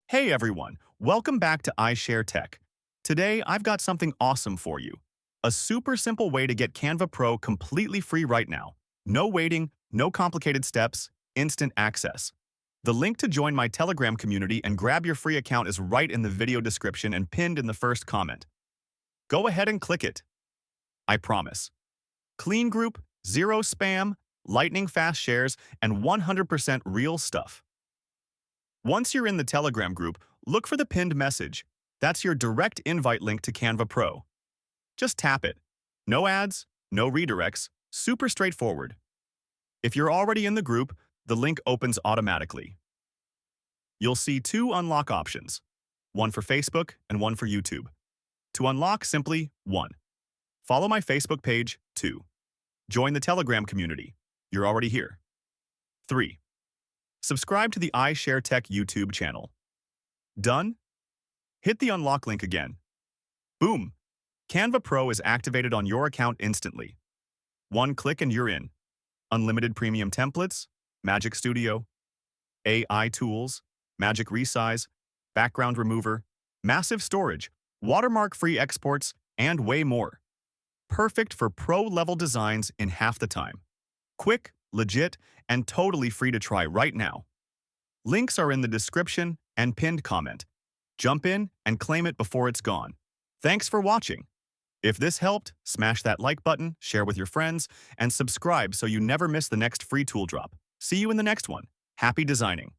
Hey everyone, welcome back to iShare Tech. Today, I've got something awesome for you. A super simple way to get Canva Pro completely free right now. No waiting, no complicated steps, instant access. The link to join my Telegram community and grab your free account is right in the video description and pinned in the first comment. Go ahead and click it. I promise. Clean group, zero spam, lightning fast shares, and 100% real stuff. Once you're in the Telegram group, look for the pinned message. That's your direct invite link to Canva Pro. Just tap it. No ads, no redirects, super straightforward. If you're already in the group, the link opens automatically. You'll see two unlock options, one for Facebook and one for YouTube. To unlock, simply 1. Follow my Facebook page, 2. Join the Telegram community. You're already here. 3. Subscribe to the iShare Tech YouTube channel. Done? Hit the unlock link again. Boom! Canva Pro is activated on your account instantly. One click and you're in. Unlimited premium templates, Magic Studio, AI tools, Magic Resize, background remover, massive storage, watermark-free exports, and way more. Perfect for pro-level designs in half the time. Quick, legit, and totally free to try right now. Links are in the description and pinned comment. Jump in and claim it before it's gone. Thanks for watching. If this helped, smash that like button, share with your friends, and subscribe so you never miss the next free tool drop. See you in the next one. Happy designing!